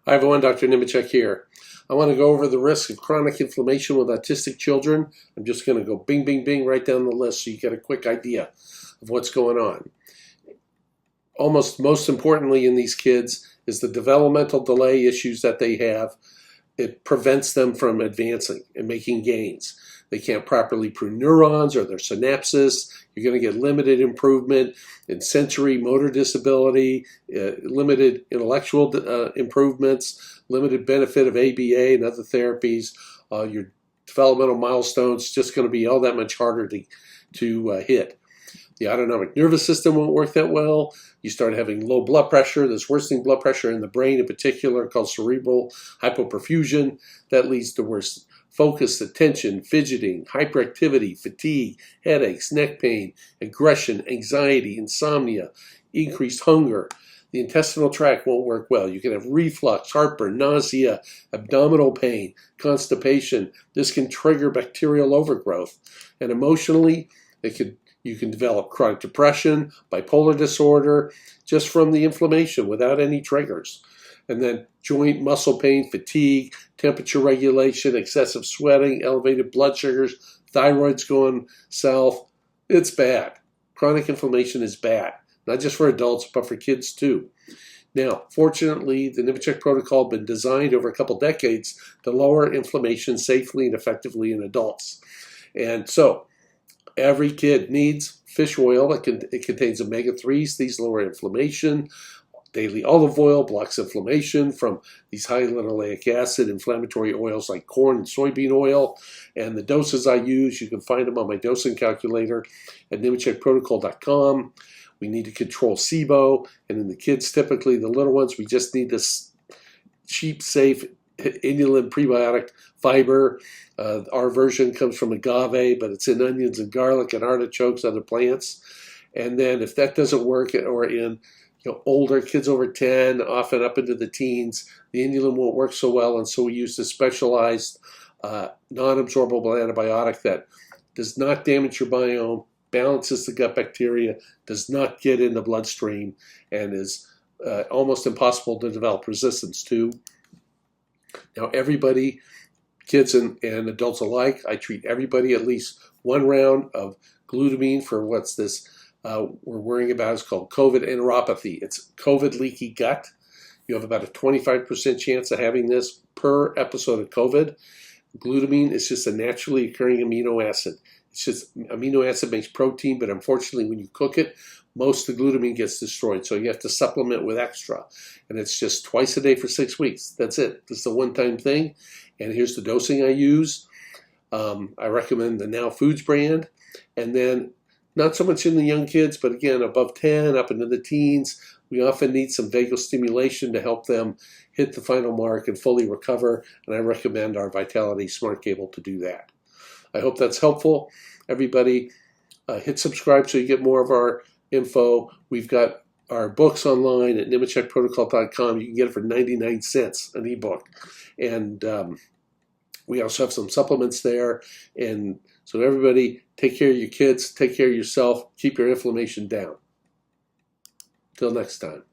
Hi everyone, Dr. Nemechek here. I want to go over the risk of chronic inflammation with autistic children. I'm just going to go bing, bing, bing right down the list so you get a quick idea of what's going on. Most importantly in these kids is the developmental delay issues that they have. It prevents them from advancing and making gains. They can't properly prune neurons or their synapses. You're going to get limited improvement in sensory motor disability, limited intellectual improvements, limited benefit of ABA and other therapies. Your developmental milestones just going to be all that much harder to hit. The autonomic nervous system won't work that well. You start having low blood pressure. There's worsening blood pressure in the brain in particular called cerebral hypoperfusion. That leads to worse focus, attention, fidgeting, hyperactivity, fatigue, headaches, neck pain, aggression, anxiety, insomnia, increased hunger. The intestinal tract won't work well. You can have reflux, heartburn, nausea, abdominal pain, constipation. This can trigger bacterial overgrowth. And emotionally, you can develop chronic depression, bipolar disorder, just from the inflammation without any triggers. And then joint muscle pain, fatigue, temperature regulation, excessive sweating, elevated blood sugars, thyroid's going south. It's bad. Chronic inflammation is bad, not just for adults, but for kids too. Now, fortunately, the Nemechek Protocol has been designed over a couple decades to lower inflammation safely and effectively in adults. And so, every kid needs fish oil. It contains omega-3s. These lower inflammation. Daily olive oil blocks inflammation from these high linoleic acid inflammatory oils like corn and soybean oil. And the doses I use, you can find them on my dosing calculator at nemechekprotocol.com. We need to control SIBO. And in the kids, typically the little ones, we just need this cheap, safe inulin prebiotic fiber. Our version comes from agave, but it's in onions and garlic and artichokes, other plants. And then if that doesn't work, or in older kids over 10, often up into the teens, the inulin won't work so well, and so we use this specialized non-absorbable antibiotic that does not damage your biome, balances the gut bacteria, does not get in the bloodstream, and is almost impossible to develop resistance to. Now everybody, kids and adults alike, I treat everybody at least one round of glutamine for what's this we're worrying about is called COVID enteropathy. It's COVID leaky gut. You have about a 25% chance of having this per episode of COVID. Glutamine is just a naturally occurring amino acid. It's just amino acid makes protein, but unfortunately when you cook it, most of the glutamine gets destroyed. So you have to supplement with extra. And it's just twice a day for 6 weeks. That's it. This is a one-time thing. And here's the dosing I use. I recommend the Now Foods brand. And then not so much in the young kids, but again, above 10, up into the teens, we often need some vagal stimulation to help them hit the final mark and fully recover. And I recommend our Vitality Smart Cable to do that. I hope that's helpful. Everybody, hit subscribe so you get more of our info. We've got our books online at nemechekprotocol.com. You can get it for 99 cents, an ebook. And we also have some supplements there. And so everybody, take care of your kids, take care of yourself, keep your inflammation down. Till next time.